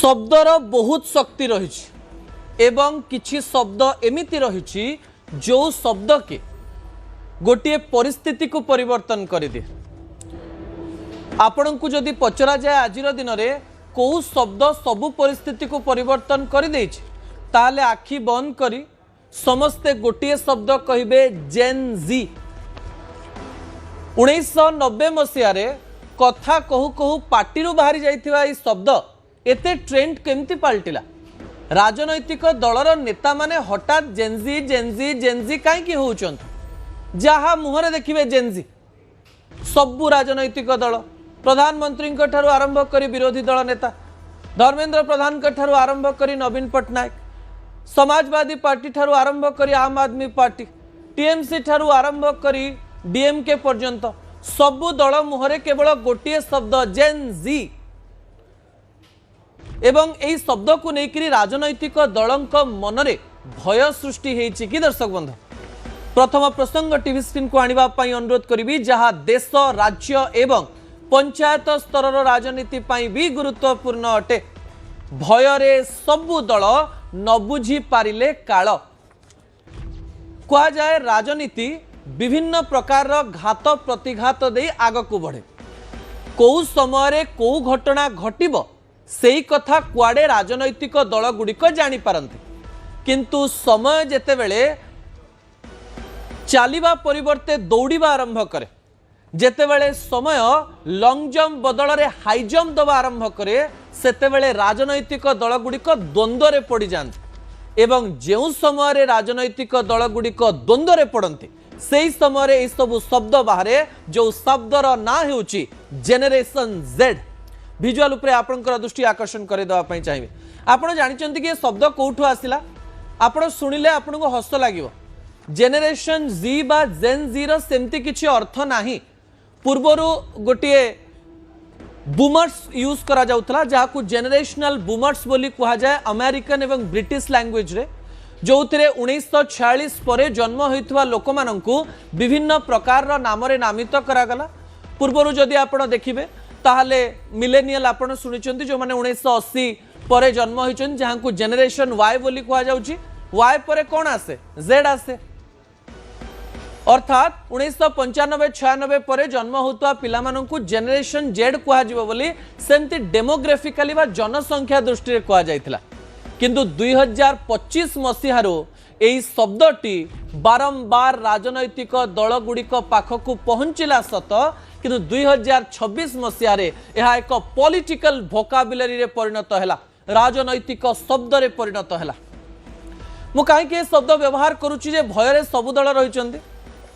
शब्दर बहुत शक्ति रही एवं किछि शब्द एमिति रही जो शब्द के गोटे परिस्थिति को परिवर्तन कर दे। आपण को जदि पचरा जाए आज दिन में कौ शब्द सबु परिस्थिति को परिवर्तन कर दे ताले आखि बंद करी समस्ते गोटे शब्द कहिबे जेन जी। 1990 मसीह कथा कहू कहू पार्टी बाहरी जाइथिबा ई शब्द एते ट्रेंड केमती पलटिला। राजनैतिक दलर नेता माने हठात जेनजी जेनजी जेनजी कहीं होउचंत जहा मुहरे देखिबे जेनजी। सबु राजनैतिक दल प्रधानमंत्री ठारू आरंभ करी विरोधी दल नेता धर्मेंद्र प्रधान ठारू आरंभ करी नवीन पट्टनायक, समाजवादी पार्टी ठारू आरंभ करी आम आदमी पार्टी, टीएमसी ठारू आरंभ करी डीएमके पर्यंत सबु दल मुहरे केवल गोटे शब्द जेन जी। एवं यही शब्द को लेकर राजनैतिक दलंक मनरे भय सृष्टि होइछि कि दर्शक बंधु। प्रथम प्रसंग टीवी स्क्रीन को आनिबा पई अनुरोध करिबी जहां देश राज्य एवं पंचायत स्तर राजनीति पई भी गुरुत्वपूर्ण अटे। भयरे सबु दल न बुझी पारिले काल कहा जाए। राजनीति विभिन्न प्रकार घात प्रतिघात दे आग को बढ़े। कौ समय कौ घटना घटिबो सेई कथा कुआडे राजनैतिक दल गुड़िक जानी पारंती, किंतु समय जेतेबेले चलिबा परिवर्ते दौड़िबा आरंभ करे, जेतेबेले समय लंग जंप बदल रे हाई जंप दबा आरंभ करे सेतेबेले राजनैतिक दल गुड़िक द्वंद्व रे पड़ी जांती। एवं जेउ समय राजनैतिक दल गुड़िक द्वंद्व रे पड़ती सेई समय ए सब शब्द बाहरे जो शब्दर ना हेउची जेनेरेशन जेड। विजुअल उपरे आपनकर दृष्टि आकर्षण करे दवा पई चाहिबे। आपण जानिचंती कि शब्द कोठु आसिला, आपण सुनिले आपण को हस लागिवो। जेनेरेशन जी बा जेन जी रो सेमती किछि अर्थ नाही। पूर्वरु गोटिए बूमर्स यूज करा जाउतला जाहाकू जेनेरेशनल बूमर्स बोली कहा जाए अमेरिकन एवं ब्रिटिश लैंग्वेज रे, जो 1946 पर जन्म होइथवा लोक माननकू विभिन्न प्रकार नाम रे नामित करागला। पूर्वरु जदि आपण देखिबे ताहले मिलेनियल आपण सुनिचंती जो माने 1980 पर जन्म होइचंती जहांकू जेनेरेशन वाई बोली कहा जाउची। वाई परे कोन आसे? जेड आसे। अर्थात 1995-96 पर जन्म होता पिला माननकू जेनेरेशन जेड कहा जिवो बोली सेमती डेमोग्राफिकली बा जनसंख्या दृष्टि रे कहा जाइथिला। किंतु 2025 मसीहारो एई शब्दटी बारंबार राजनैतिक दल गुड़िक पाखकू पहुंचिला सत, किंतु 2026 मसीहारे यह एक पॉलिटिकल वोकाबुलरी रे परिणत हैला, राजनैतिक शब्द रे परिणत हैला। मु काहे शब्द व्यवहार करूची जे भयरे सब दल रहिचंती।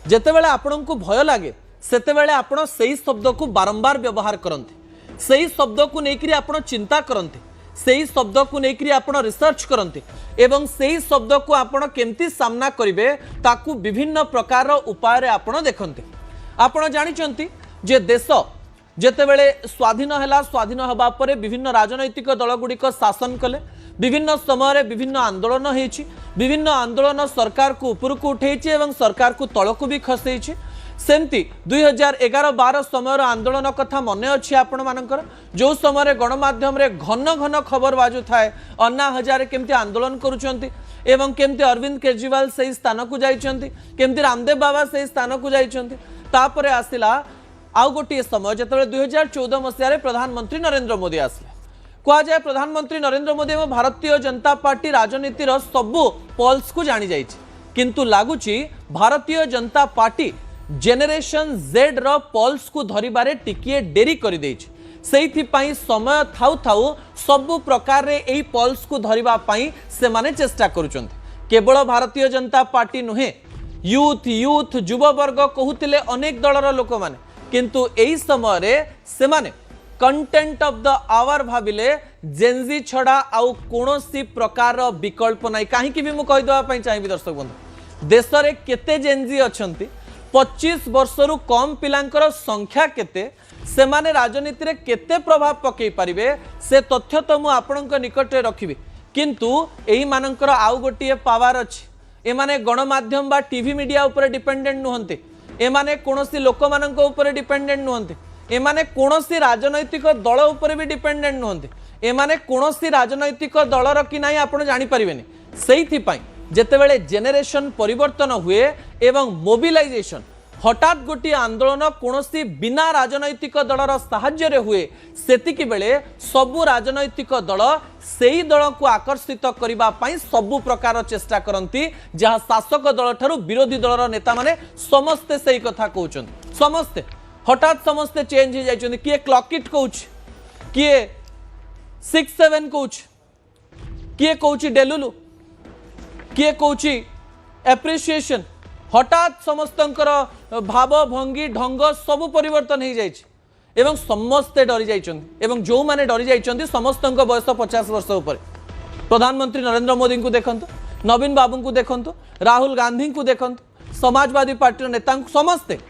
जेतेबेले आपनकू भय लागे सेतेबेले आपण सेही शब्द को बारंबार व्यवहार करंती, सेही शब्द को नेकरी आपण चिंता करंती, सेही शब्द को नेकरी आपण रिसर्च करंती एवं सेही शब्द को आपण केमती सामना करिवे ताकू विभिन्न प्रकार उपाय रे आपण देखंती। आपण जानिचंती जे देश जेतेबेले स्वाधीन हैला, स्वाधीन हबा परे विभिन्न राजनैतिक दल गुड़िक शासन कले, विभिन्न समय विभिन्न आंदोलन होइछि, विभिन्न आंदोलन सरकार को ऊपर को उठेछि एवं सरकार को तल को भी खसेछि। सेमती 2011-12 समय आंदोलन कथा मने अछि आपण मानकर, जो समय गणमाध्यम रे घन घन खबर बाजु थाए अन्ना हजारे केमती आंदोलन करूछंती एवं केमती अरविंद केजरीवाल सही स्थान को जाइछंती, केमती रामदेव बाबा सही स्थान को जाइछंती। तापरे आसिला आउ गोटे समय जेतेबेले 2014 मसीह प्रधानमंत्री नरेंद्र मोदी आसले। कहा जाए प्रधानमंत्री नरेंद्र मोदी एवं भारतीय जनता पार्टी राजनीतिर सबु पल्स को जानी जाइछि, किंतु लागुची Bharatiya Janata party generation Z रो पल्स को धरिबारे टिकिए डेरी करि दैछि। सेइथि पई समय थाउ थाउ सबु प्रकार रे एई पल्स को धरिबा पई से माने चेष्टा करूचंती। केवल भारतीय जनता पार्टी नुहे, यूथ यूथ युवा वर्ग कहूतिले अनेक दलर लोक माने, किंतु एई समय रे से माने कंटेंट ऑफ द आवर भाविले जेनजी छड़ा आउ कोनोसी प्रकार विकल्प नाही। काहे कि भी मु कहि दवा पई चाहिबी दर्शक बंधु, देश रे केते जेनजी अछंती, 25 वर्षरु कम पिलांकर संख्या केते, से माने राजनीति रे केते प्रभाव पकई पारिबे से तथ्य तो मु आपनक निकट रे रखिबी। किंतु एही मानकर आउ गोटिए पावर अछि, ए माने गणमाध्यम बा टीवी मीडिया ऊपर डिपेंडेंट नुहंती, ए माने कोनोसी लोक मानक ऊपर डिपेंडेंट नुहंती, एमाने कोनोसी राजनैतिक दल ऊपर भी डिपेंडेंट नुहंती। एमाने कोनोसी राजनैतिक दलर कि नहीं आपण जानि परिबेनी सेइथिपाई जेतेबेले जेनेरेशन परिवर्तन हुए एवं मोबिलाइजेशन हठात गोटे आंदोलन कोनोसी बिना राजनैतिक दलर साहाय्य हुए सेतिकी बेले सबु राजनैतिक दल सेई दल को आकर्षित करबा पई सबु प्रकार चेष्टा करंती जहाँ शासक दल ठारू विरोधी दलर नेता माने समस्ते सेई कथा कहउछन समस्ते हठात समस्ते चेंज हो जाइछन किए क्लॉक इट कहउछ किए 6-7 कहउछ किए कहउछ डेलुलु किए कहउछ एप्रिसिएशन हठात समस्तंकर भाव भंगी ढंग सबु परिवर्तन हो जाइछ एवं समस्ते डरी जाइछन्ति एवं जो माने डरी जाइछन्ति समस्तंक बयस 50 वर्ष ऊपर प्रधानमंत्री नरेंद्र मोदी को देखंतु नवीन बाबू को देखंतु राहुल गांधी को देखंतु समाजवादी पार्टी नेता समस्ते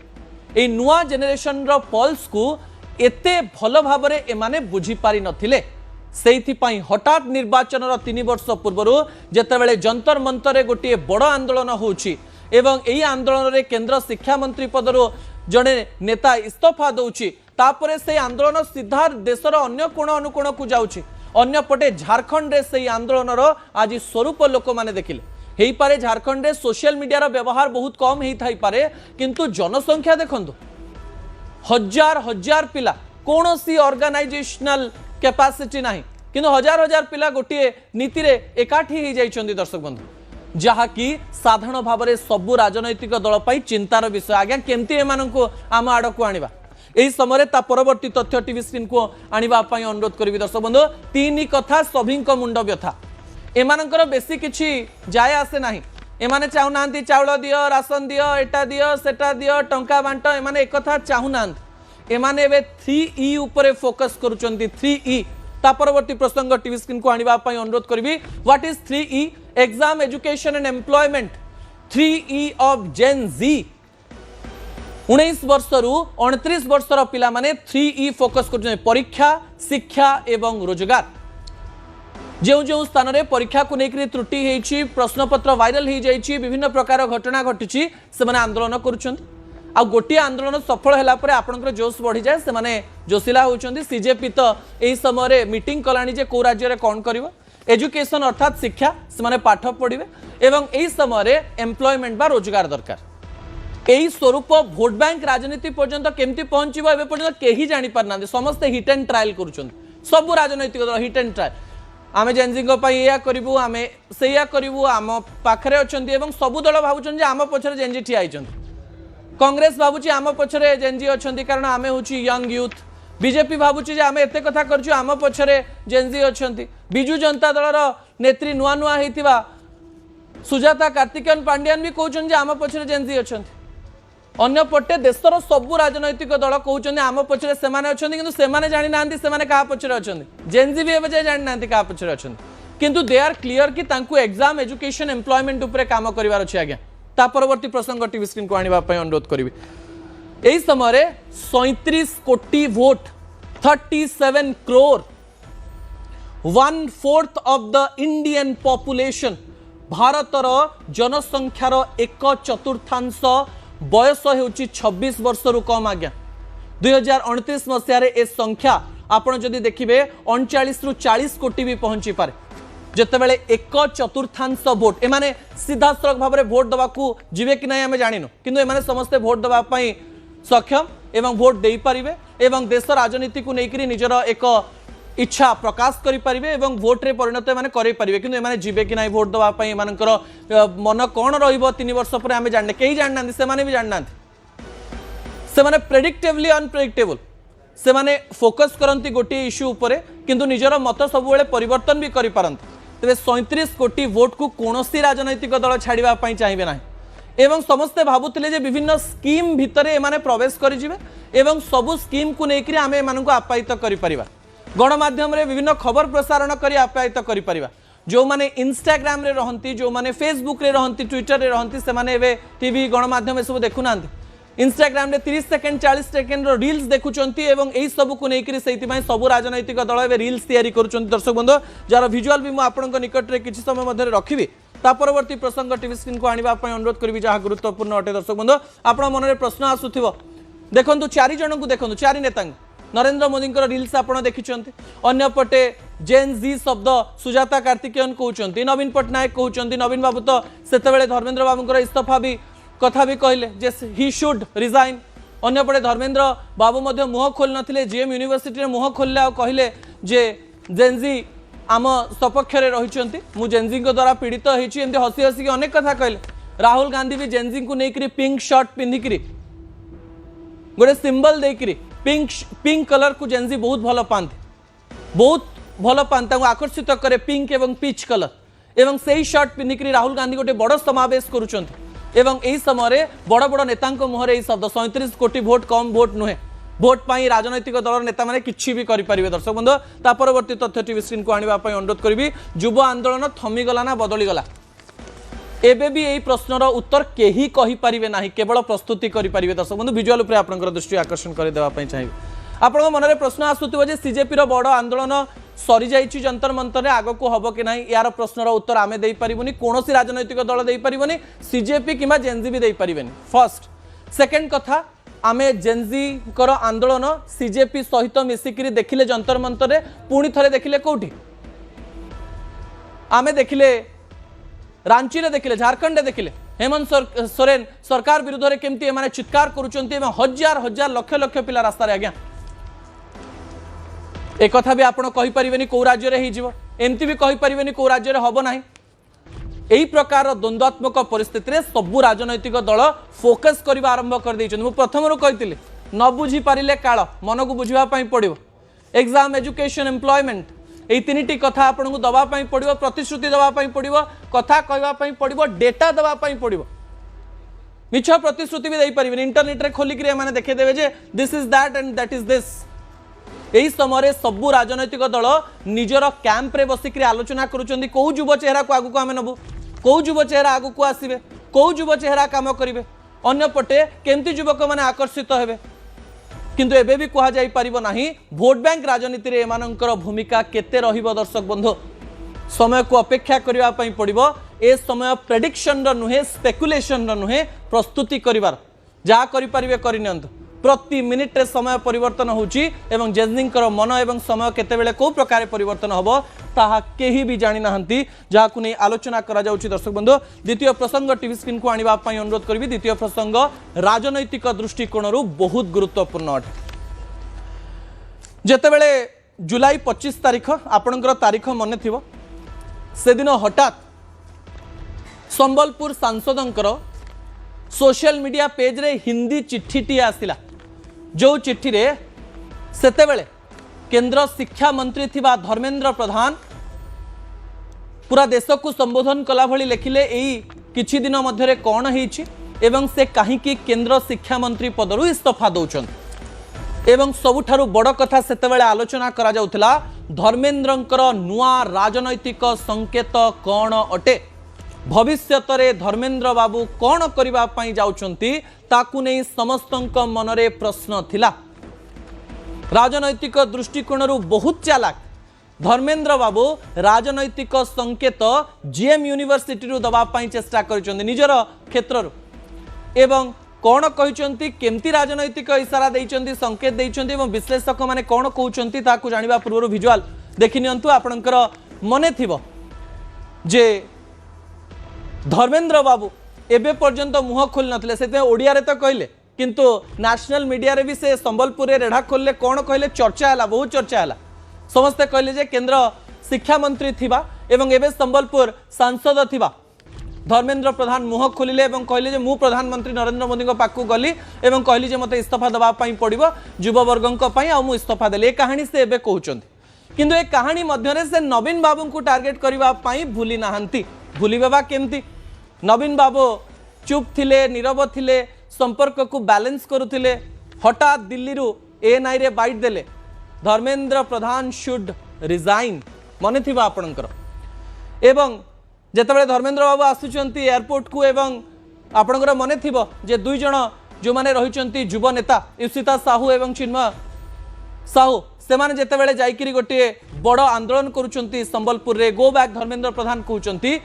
ए नुआ जेनेरेशन रो पल्स को एते भल भाव में एमाने बुझी पारि नथिले सेइथिपाई हठात निर्वाचन 3 वर्ष पूर्व जेतेबेले जंतर मंतर गोटे बड़ आंदोलन होउछि एवं यही आंदोलन रे केंद्र शिक्षा मंत्री पदर जड़े नेता इस्तीफा दौची तापरे से आंदोलन सीधा देशर अन्य कोण अनुकोण को जाउछि अन्य पटे झारखंड रे से आंदोलन आज स्वरूप लोक माने देखिले हेई पारे झारखंड रे सोशल मीडिया रो व्यवहार बहुत कम हेई थाई पारे किंतु जनसंख्या देखंतु हजार हजार पिला कोनोसी ऑर्गेनाइजेशनल कैपेसिटी नाही किंतु हजार हजार पिला गोटे नीति रे एकाठी ही जाइछन्ति दर्शक बंधु जहा कि साधारण भाव में सबु राजनैतिक दल पाई चिंतार विषय आज्ञा केमती एमानंको आम आड़ को आनिबा एही समय ता परवर्ती तथ्य टीवी स्क्रीन को आनिबा पई अनुरोध करिवि दर्शक बंधु तीन कथा सभिंक मुंड व्यथा एमानंकर बेसी किछि जाय आसे नाही एमाने चाहुनांती चाउल दियो राशन दियो एटा दियो सेटा दियो टंका बांट एमाने एक कथा चाहुनांती एमाने एबे 3E उपरे फोकस करूचंती 3E ता परवर्ती प्रसंग टीवी स्क्रीन को आनिबा पई अनुरोध करिवि what is 3E exam education and employment 3E of Gen Z 19 वर्ष रु 29 वर्षर पिला माने 3E फोकस कर परीक्षा शिक्षा एवं रोजगार जो जो स्थान रे परीक्षा को लेकर त्रुटि होती प्रश्नपत्र वायरल हो जाइए विभिन्न प्रकार घटना घटी से आंदोलन करुँच आ गोटे आंदोलन सफल है आपंकर जोश बढ़ी जाए से जोशिला होती सीजेपी तो यही समय मीटिंग कलानी जे कौ राज्य कौन कर एजुकेशन अर्थात शिक्षा से पाठ पढ़े एवं यही समय एम्प्लॉयमेंट बा रोजगार दरकार यही स्वरूप भोट बैंक राजनीति पर्यंत केमती पहुंचो एवं पर्यंत कहीं जापारना समस्ते हिट एंड ट्रायल करुँच सबू राजनैतिक दल हिट एंड ट्रायल आम जेनजी या करूँ आम से करूँ आम पाखे अच्छा सबू दल भावुं आम पछरे जेनजी ठिया होती कांग्रेस भावुची आम पछरे जेनजी अच्छा कारण आम हूँ यंग यूथ बीजेपी भावुची आम एत कथा करूँ आम पछरे जेनजी अच्छा बिजु जनता दलर नेत्री नुआ नुआ होता सुजाता कार्तिकेयन पांड्यान भी कहते आम पछरे जेनजी अच्छा अन्य पटे देशर सबू राजनैतिक दल कहते आम पछरे सेमाने अछंती किंतु सेमाने जानि नांती सेमाने कहा पछरे अछंती जेनजी भी एबे जानि नांती कहा पछरे अछंती किंतु दे आर क्लियर कि तांकु एग्जाम एजुकेशन एम्प्लॉयमेंट उपरे काम करिवार अछि आज्ञा ता परवर्ती प्रसंग टीवी स्क्रीन को आनिबा पय अनुरोध करिवि एही समय 37 कोटी vote 37 crore 1/4 of the Indian population भारतर जनसंख्यार 1/4 बयस होची 26 वर्ष रु कम आज्ञा 2029 मसीह ए संख्या आपण जदि देखिबे 39 रु 40 कोटी भी पहुंची पारे जेतेबेले 1/4 भोट एमाने सीधा सड़क भाव में भोट दबाकू जीवे कि नहीं आम जानिनु किंतु एमाने समस्ते भोट दबा पई सक्षम एवं भोट दे पारिबे एवं देश राजनीति को लेकर निजर एक इच्छा प्रकाश करि पारिबे एवं भोट रे परिणत एमाने करि पारिबे किंतु एमाने जीवे कि नहीं भोट दबा पई एमानकर मन कोन रहिबो 3 वर्ष पर आमे जानने केही जाननांती सेमाने भी जाननांती सेमाने प्रेडिक्टेबली अनप्रेडिक्टेबल सेमाने फोकस करंती गोटे इश्यू उपरे किंतु निजर मत सब बेले परिवर्तन भी करि पारंती तेरे 37 कोटी वोट को कोनोसी राजनैतिक दल छाड़िबा पई चाहिबे नाही एवं समस्ते भाबुतिले जे विभिन्न स्कीम भितरे एमाने प्रवेश करि जिवे एवं सबु स्कीम को लेकर आमे एमानकु आप्यायित करि परिबा गणमाध्यम रे विभिन्न खबर प्रसारण करी आप्यायित करि परिबा जो माने इंस्टाग्राम रे रहंती जो माने फेसबुक रे रहंती ट्विटर रे रहंती से माने एबे टीवी गणमाध्यम सब देखुनांती इंस्टाग्राम रे 30 सेकंड 40 सेकंड रो रील्स देखुचंती एवं एही सब को नेकरी सेति सब राजनैतिक दल एबे रील्स तैयारी करूचंती दर्शक बंधु जार विजुअल भी मु आपनक निकट रे किछि समय मध्ये रखिबी ता परवर्ती प्रसंग टीवी स्क्रीन को आनिबा पय अनुरोध करबी जहा गुरुत्वपूर्ण अटे दर्शक बंधु आपण मन रे प्रश्न आसुथिबो देखंतु 4 जन को देखंतु 4 नेता नरेंद्र मोदी रिल्स आप देखिंट अंपटे जेन जी शब्द सुजाता कार्तिकेयन कहते नवीन पट्टनायक कहते नवीन बाबू तो से धर्मेंद्र बाबू इस्तफा भी कथा भी कहले जे ही शुड रिजाइन अंपटे धर्मेंद्र बाबू मुह खोल नथिले जीएम यूनिवर्सिटी मुह खोलले कहले जे जेनजी आम सपक्ष रही मु जेनजी द्वारा पीड़ित होती हसी हसी अनेक कथा कहले राहुल गांधी भी जेनजी को लेकर पिंक शर्ट पिंधिक गोटे सिंबल देकर पिंक कलर को जेनजी बहुत भल पाते आकर्षित करे पिंक एवं पीच कलर एवं से शर्ट पिंधिक राहुल गांधी गोटे बड़ समावेश करुँच एवं यही समय बड़ बड़ नेता मुहर यही शब्द 37 कोटी भोट कम भोट नुहे भोट पाई राजनैतिक दल नेता मैंने किसी भी करें दर्शक बंधु ता परवर्ती तथ्य टीवी स्क्रीन को आने अनुरोध करी युव आंदोलन थमीगला ना बदलीगला एवं भी यही प्रश्नर उत्तर केही कहि परिबे नाही केवल प्रस्तुति करि परिबे दर्शक बंधु विजुअल उपरे आपनकर दृष्टि आकर्षण कर देवा पई चाहिए आपन मनरे प्रश्न आसुथिबो जे सीजेपी रो बड़ आंदोलन सरी जाइछि जंतर मंतर आगो को हबो कि नाही यार प्रश्नर उत्तर आमे देई परिबोनी कोनोसी राजनैतिक दल देई परिबोनी सीजेपी किबा जेनजी भी देई परिबेनी फर्स्ट सेकंड कथा आमे जेनजी कर आंदोलन सीजेपी सहित मिसिकिरी देखिले जंतर मंतर पुणी थरे देखिले कोठी आमे देखिले रांची रे देखिले झारखंड रे देखिले हेमंत सोरेन सरकार विरुद्ध रे केमती माने चित्कार करूचंती एवं हजार हजार लक्ष लक्ष पिला रास्ता रे आज्ञा एक कथा भी आपण कहि परिबेनी को राज्य रे हिजिवो एमती भी कहि परिबेनी को राज्य रे हबो नाही एही प्रकार द्वंद्वात्मक परिस्थिति रे सब राजनैतिक दल फोकस करबा आरंभ कर दैछन मु प्रथम रो कहितिले न बुझी पारिले काळ मन को बुझिबा पई पड़िबो एग्जाम एजुकेशन एम्प्लॉयमेंट यही तीन कथा आपन को दवाई पड़ो प्रतिश्रुति दवाई पड़ो कथा कहवाई पड़ो डेटा दवाई पड़ो मिछ प्रतिश्रुति भी देपर इंटरनेट रे खोलिक देखीदेवे जे this is that and that is this यही समय सबू राजनैतिक दल निजर कैंप रे बसिक आलोचना करुँच कौ युव चेहरा को आगू आम नबू कौ युव चेहरा आगू आसवे कौ युव चेहरा काम करेंगे अंपटे केमती युवक मैंने आकर्षित हेबे किंतु एबे भी कहा जाई परिबो नाही भोट बैंक राजनीति रे एमानंकर भूमिका केते रहिबो दर्शक बंधु समय को अपेक्षा करिवा पई पड़िबो ए समय प्रेडिक्शन र नुहे स्पेकुलेशन र नुहे प्रस्तुति करिवार जा करि परिबे करिनंत प्रति मिनिट रे समय परिवर्तन होउची एवं जेनजिंकर मन एवं समय केते बेले को प्रकार परिवर्तन हबो ताहा केही भी जानि नाहंती जाकु नै आलोचना करा जाउची दर्शक बंधु द्वितीय प्रसंग टीवी स्क्रीन को आनिबा पई अनुरोध करबी द्वितीय प्रसंग राजनैतिक दृष्टिकोण रु बहुत गुरुत्वपूर्ण अटे जेते बेले जुलाई 25 तारिख आपनकर तारिख मन थिबो से दिन हठात संबलपुर सांसदंकर सोशल मीडिया पेज रे हिंदी चिट्ठी आसिला जो चिट्ठी रे सेते बेले केंद्र शिक्षा मंत्री थिबा धर्मेंद्र प्रधान पूरा देश को संबोधन कला भली लिखिले एई किछि दिन मध्यरे कोन हेछि एवं से काहीकि केंद्र शिक्षा मंत्री पदरु इस्तीफा दउछन एवं सबुठारु बड़ कथा सेते बेले आलोचना करा जाउथला धर्मेंद्रंकर नुआ राजनैतिक संकेत कोन अटे भविष्यत रे धर्मेंद्र बाबू कौन करिबा पई जाउछंती ताकु नै समस्तंक मनरे प्रश्न थिला राजनैतिक दृष्टिकोण रु बहुत चालाक धर्मेंद्र बाबू राजनैतिक संकेत जीएम यूनिवर्सिटी रु दबा पई चेष्टा करिसंती निजर क्षेत्र रु एवं कौन कहिसंती केमती राजनैतिक इशारा दैचंती संकेत दैचंती एवं विश्लेषक माने कौन कहउचंती ताकु जानिबा पूर्व विजुअल देखि नियंतु आपनकर मने थिबो जे धर्मेंद्र बाबू एबे पर्यंत मुह खोल नथिले से ओडिया रे तो कहले किंतु नेशनल मीडिया रे भी से संबलपुर रे रेढ़ा खोलले कौन कहले चर्चा हला बहुत चर्चा हला समस्ते कहले जे केंद्र शिक्षा मंत्री थिबा एवं एबे संबलपुर सांसद थिबा धर्मेंद्र प्रधान मुह खोलिले एवं कहले जे मु प्रधानमंत्री नरेंद्र मोदी को पाकु गली एवं कहली जे मते इस्तीफा दबा पई पड़िबो युवा वर्गंक पई आ मु इस्तीफा देले ए कहानी से एबे कहउचंती किंतु ए कहानी मध्य रे से नवीन बाबू को टार्गेट करबा पई भूली नाहंती भूली बाबा केमती नवीन बाबू चुप थिले नीरव थिले संपर्क को बैलेंस करुथिले हठात दिल्ली रु एएनआई रे बाइट देले धर्मेंद्र प्रधान शुड रिजाइन मने थिबा आपनकर एवं जेतेबेले धर्मेंद्र बाबू आसुचंती एयरपोर्ट को एवं आपनकर मने थिबो जे दुई जण जो माने रहिचंती युव नेता युषिता साहू एवं चिन्मय साहू से माने जेतेबेले जाइकिरी गोटे बड़ आंदोलन करुचंती संबलपुर रे गो बैक धर्मेंद्र प्रधान कहउचंती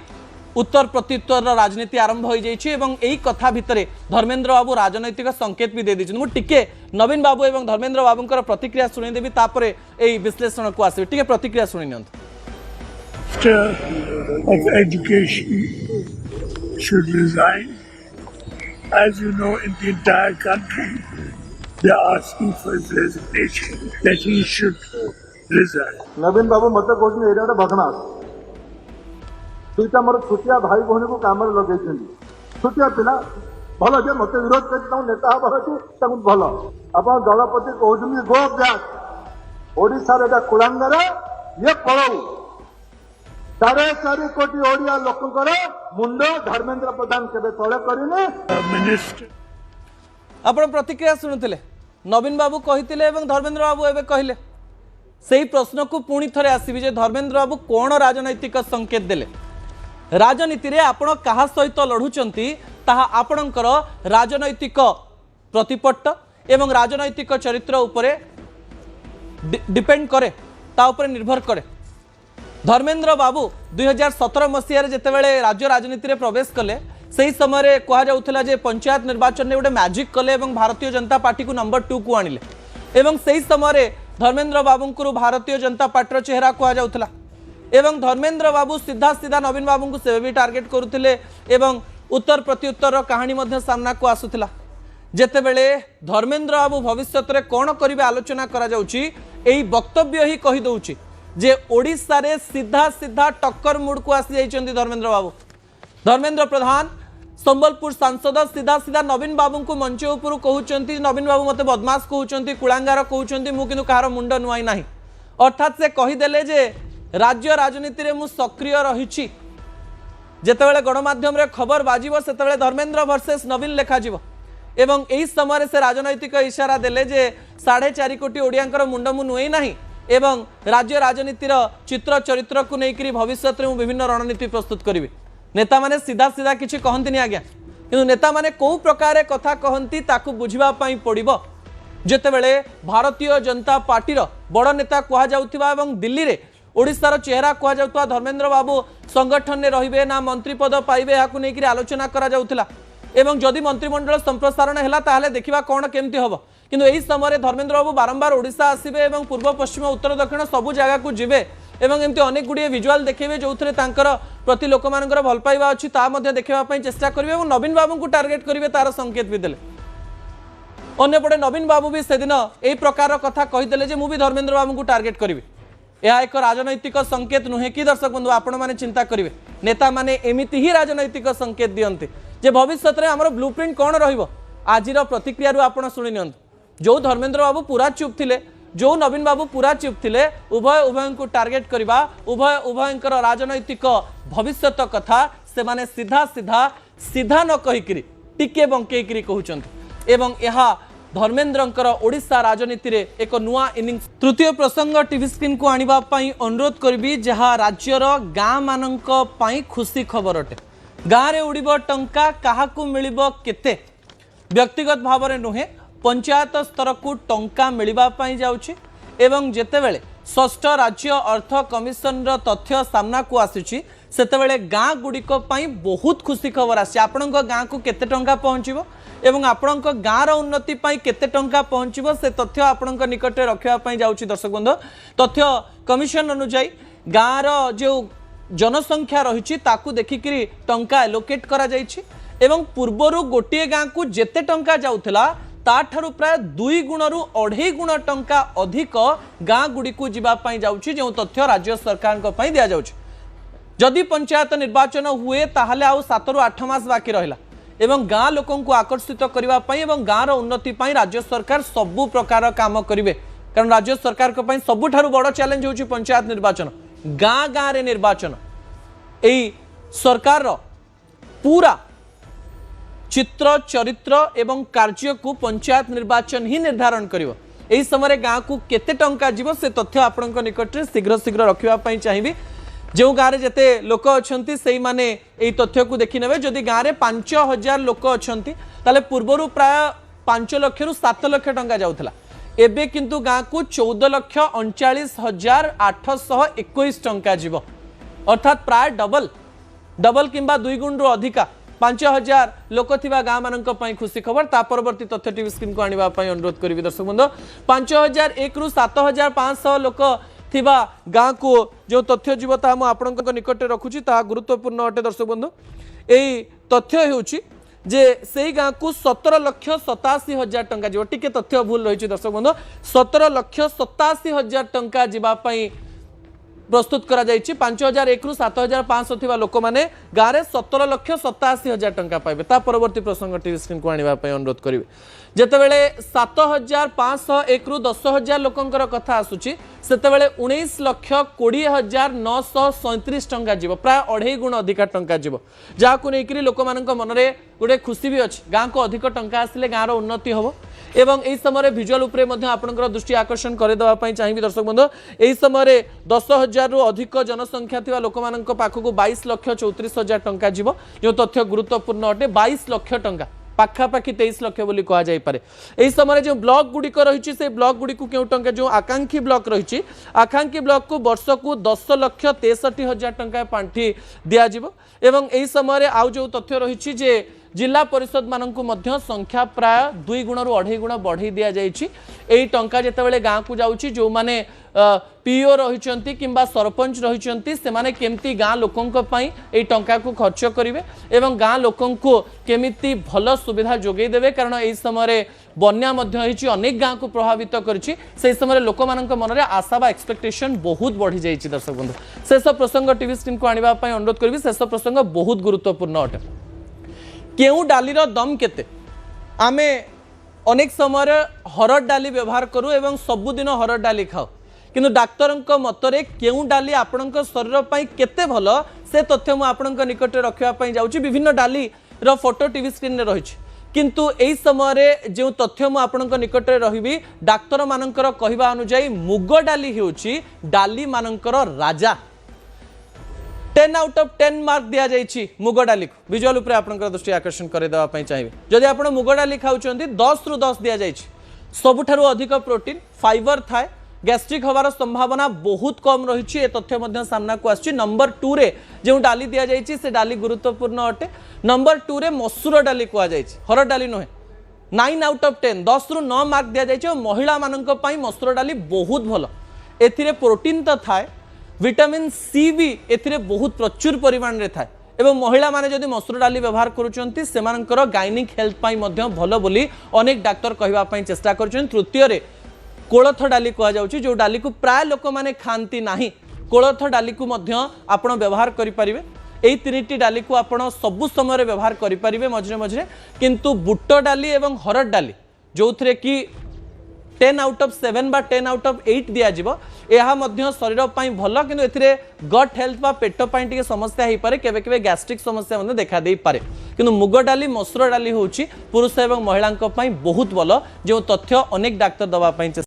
उत्तर प्रत्युत्तर राजनीति आरंभ हो जाइए यही कथा भितर धर्मेंद्र बाबू राजनैतिक संकेत भी दे दी मुझे नवीन बाबू और धर्मेंद्र बाबूंकर प्रतिक्रिया शुणीदेवी यही विश्लेषण को आसवे टिके प्रतिक्रिया शुणी नि of education should resign. As you know, in the entire country, they are asking for his resignation, that he should resign. नवीन बाबू मत कौन एरिया बदमाश दुईटा मोर छुटिया भाई भौणी को काम लगे छुटिया पिला भल जे मत विरोध कर नेता हवा भल आप दलपति कहते गो बैक ओडार कुलांगर ये पड़ऊ 4.5 कोटी ओडिया लोकंकर मुंड धर्मेंद्र प्रधान केबे तळे करिने Minister. आपण प्रतिक्रिया शुणुले नवीन बाबू कही धर्मेंद्र बाबू एवं कहले से प्रश्न को पुणी थे आसवि जे धर्मेंद्र बाबू कौन राजनैतिक संकेत देले राजनीति रे आपण कहा सहित लढुचंती ताहा आपणकर राजनैतिक प्रतिपट्ट एवं राजनैतिक चरित्र उपरे डिपेंड करे ता उपरे निर्भर करे धर्मेंद्र बाबू 2017 मसीह जितेबाला राज्य राजनीति में प्रवेश कले से समय कहला जे पंचायत निर्वाचन में गोटे मैजिक कले और भारतीय जनता पार्टी को नंबर 2 को आनिले एवं से समय धर्मेंद्र बाबू को भारतीय जनता पार्टी चेहरा कहला एवं धर्मेंद्र बाबू सीधा सीधा नवीन बाबू को से भी टार्गेट करुले एवं उत्तर प्रत्युत्तर कहानी सामना को आसूला जेतेबेले धर्मेंद्र बाबू भविष्य में कौन करेंगे आलोचना करा जाउची एही वक्तव्य ही कही दउची जे ओडिशा रे सीधा सीधा टक्कर मुड को आसी जाइछन्ती धर्मेंद्र बाबू धर्मेंद्र प्रधान संबलपुर सांसद सीधा सीधा नवीन बाबू को मंच उपर कहउचन्ती नवीन बाबू मते बदमाश कहउचन्ती कुलांगार कहउचन्ती मु किनु कहार मुंड नुआई नाही अर्थात से कहीदेले जे राज्य राजनीति रे मु सक्रिय रहिछि जेतेबेले गणमाध्यम रे खबर बाजिबो सेतेबेले धर्मेंद्र वर्सेस नवीन लेखा जीवो एवं एही समय से राजनैतिक इशारा देले जे 4.5 कोटी ओडियांकर मुंड मु नुआई नाही एवं राज्य राजनीतिर चित्र चरित्र को लेकर भविष्य में विभिन्न रणनीति प्रस्तुत करी नेता माने सीधा सीधा किसी कहती आज्ञा कि नेता माने कौ प्रकार कथा कहती ताकू बुझापी पड़ो जितेबले भारतीय जनता पार्टीर बड़ नेता कहुवा दिल्ली में ओडिशार चेहरा कहुवा धर्मेंद्र बाबू संगठन में रे ना मंत्री पद पाइबे या आलोचना करा एवं जदि मंत्रिमंडल संप्रसारण है ताहले देखिबा कौन केमती हम किंतु यही समय धर्मेंद्र बाबू बारंबार ओडिशा आसबे एवं पूर्व पश्चिम उत्तर दक्षिण सबू जगह को जीवे एवं एमती अनेक गुड़िए विजुआल देखेबे जो प्रति लोक मानकर भल पाइबा अच्छी देखापी चेष्टा करेंगे और नवीन बाबू को टार्गेट करेंगे तार संकेत भी देले अन्यपटे नवीन बाबू भी से दिन यही प्रकार कथा कहीदेले मु भी धर्मेंद्र बाबू को टार्गेट करी यह एक राजनैतिक संकेत नुहे कि दर्शक बंधु आपण मैंने चिंता करेंगे नेता मैंने एमती ही राजनैतिक संकेत दियंते जे भविष्य में आमर ब्लूप्रिंट कौन रज प्रतिक्रिया आपण शुणी नि जो धर्मेंद्र बाबू पूरा चुप थिले जो नवीन बाबू पूरा चुप थिले उभय उभय को टार्गेट करवा उभय उभयंकर राजनैतिक भविष्य कथा से माने सीधा सीधा सीधा न कहीकि टिके बंकईकि कहउचंती एवं यह धर्मेंद्रंकर ओडिशा राजनीति रे एक नुआ इनिंग्स तृतीय प्रसंग टीवी स्क्रीन को आनिबा पई अनुरोध करबी जहा राज्यर गाँ मानक पई खुशी खबर अटे गाँ रे उड़िबो टंका काहाकू मिलिबो केते व्यक्तिगत भाव में नुहे पंचायत स्तर को टंका मिलवा जाउछि एवं जेतेबेले षष्ठ राज्य अर्थ कमिशन तथ्य सामना को आसुछि सेतेबेले गाँ गुड़िक बहुत खुशी खबर आसी आपण गाँ को केते टंका पहुँचो एवं आपण गाँ उन्नति केते टंका पहुँचो से तथ्य आपण निकट रखापी जाउछि दर्शक बंधु तथ्य कमिशन अनुଯାयी गाँव जो जनसंख्या रही ताकू देखिकी टंका एलोकेट करा जाइछि एवं पूर्वरु गोटे गाँ को जेते टंका जाउथला ताठारु प्राय 2 गुणरु 2.5 गुण टंका अधिक गाँ गुड़ी को जीवाई जाउछि जो तथ्य राज्य सरकार को पई दिया जाउछि जदि पंचायत निर्वाचन हुए ताहले आउ 7 रु 8 मास बाकी रहिला एवं गाँ लोकों को आकर्षित करबा पई एवं गाँर उन्नति पई राज्य सरकार सबु प्रकार काम करिवे कारण राज्य सरकार को पई सबुठारु बड़ चैलेंज होउछि पंचायत निर्वाचन गाँ गाँ रे निर्वाचन एई सरकार पूरा चित्र चरित्र एवं कार्य को पंचायत निर्वाचन ही निर्धारण करिवो एही समय गाँ को केते टंका जीवो से तथ्य आपनक निकट रे शीघ्र शीघ्र रखिबा पई चाहिबी जो गाँव में जिते लोक अच्छा से मैंने यही तथ्य को देखी ने जदि गाँव में 5000 लोक अच्छा ताले पूर्वर प्राय 5 लाख रु 7 लाख टंका जाऊला एबे किंतु गाँ को 14,39,821 टंका जीव अर्थात प्राय डबल डबल किंबा 2 गुण रु अधिका 5000 लोक थिबा गाँ मानक पई खुशी खबर ता परवर्ती तथ्य टीवी स्क्रीन को आनिबा पई अनुरोध करिवि दर्शक बंधु 5001 रु 7500 लोक थिबा गाँ को जो तथ्य जीव ता मु आपनक निकट रखुची ता गुरुत्वपूर्ण अटे दर्शक बंधु एई तथ्य हेउची जे सेई गाँ को 17,87,000 टंका जीव टिके तथ्य भूल रही दर्शक बंधु 17,87,000 टंका जीवा पई प्रस्तुत करा जाइछि 5001 रु 7500 थिबा लोक माने गाँ रे 17,87,000 टंका पाइबे ता परवर्ती प्रसंग टीवी स्क्रीन को आनिबा पई अनुरोध करिवे जेतेबेले 7,501 रु 10,000 लोकंकर कथा आसुछि सेतेबेले 19,20,937 टंका जीव प्राय 2.5 गुण अधिक टंका जीव जाकु नेकरी लोक मानक मनरे गोटे खुशी भी अछि गाँ को अधिक टंका आसिले गाँ रो उन्नति होबो एवं एई समय विजुअल उपरे मध्य आपनकर दृष्टि आकर्षण करे देबा पई चाहिबी दर्शक बंधु एई समय 10,000 रु अधिक जनसंख्या थिबा लोक मानक पाखकु 22,34,000 टंका जीव जो तथ्य गुरुत्वपूर्ण अटे 22 लाख टंका पाखापाखि 23 लाख बोली कहा जाई पारे एई समय जो ब्लॉक गुडिक रहिछि से ब्लॉक गुडिक केउ टंका जो आकांक्षी ब्लॉक रहिछि आकांक्षी ब्लॉक को वर्ष को 10,63,000 टंका पांठी दिया जिवो एवं एई समय आउ जो तथ्य रहिछि जे जिला परिषद मानक मध्य संख्या प्राय 2 गुण रु 2.5 गुण बढ़ी दिया जाइछि एई टंका जेतेबेले गाँ को जाउछि जो माने पीओ रहिचंती किंबा सरपंच रहिचंती से माने केमती गाँ लोकंक पई एई टंका को खर्च करिवे एवं गाँ लोकंको केमिति भल सुविधा जोगै देबे कारण एई समय बन्या मध्य हिची अनेक गाँ को प्रभावित करछि से समय लोक मानक मनरे आशा बा एक्सपेक्टेशन बहुत बढ़ी जाइछि दर्शक बंधु शेष प्रसंग टीवी स्क्रीन को आनिबा पई अनुरोध करबी शेष प्रसंग बहुत गुरुत्वपूर्ण अटे केउ डालीर दम केते आमे अनेक समय हरड़ डाली व्यवहार करू एवं सबुदिन हरड़ डाली खाओ किंतु डाक्तरंक मतरे केउ डाली आपणक शरीर पई केते भल से तथ्य मु आपणक निकट रखिया पई जाउची विभिन्न डाली रो फोटो टीवी स्क्रीन रे रहिछि किंतु एई समय रे जे तथ्य मु आपणक निकट रे रहिबी डाक्तर मानकर कहिबा अनुसार मुग डाली हेउची डाली मानकर राजा 10 आउट ऑफ 10 मार्क दिया जाइछि मुग डाली को विजुअल उपरे आपनकर दृष्टि आकर्षण करे देबा पई चाहिबे जदि आपण मुग डाली खाउचंती 10 रु 10 दिया जाइछि सबुठारु अधिक प्रोटीन फाइबर थाए गैस्ट्रिक होवार संभावना बहुत कम रही ए तथ्य मध्य सामना को आछि नंबर 2 रे जो डाली दिया जाइछि से डाली गुरुत्वपूर्ण अटे नंबर 2 रे मसूर डाली को जाइछि हरड़ डाली नहे 9 आउट ऑफ 10 10 रु 9 मार्क दिया जाइछि महिला मानक पई मसूर डाली बहुत भलो एथिरे प्रोटीन तो थाए विटामिन सी भी एथिरे बहुत प्रचुर परिमाण रे थाए एवं महिला माने जदि मसूर डाली व्यवहार करूचंती सेमानकर गायनिक हेल्थ पई मध्य भलो बोली अनेक डाक्टर कहबा पई चेष्टा करछन तृतीय रे कोलथ डाली कह जाउची जो डाली को प्राय लोक माने खांती नाही कोलथ डाली को मध्य आपण व्यवहार करि परिबे एई तीनटी डाली को आपण सब समय व्यवहार करि परिबे मझरे मझरे किंतु बुट डाली एवं हरड़ डाली जो थरे कि 10 आउट ऑफ 7 बा 10 आउट ऑफ 8 दिया जिवो एहा मध्य शरीर पई भलो किंतु एथिरे गट हेल्थ बा पेट पई टिके समस्या हेई पारे केबे केबे गैस्ट्रिक समस्या मने देखा देई पारे किंतु मुग डाली मसूर डाली होउची पुरुष एवं महिलांक पई बहुत भलो जो तथ्य अनेक डाक्टर दबा पई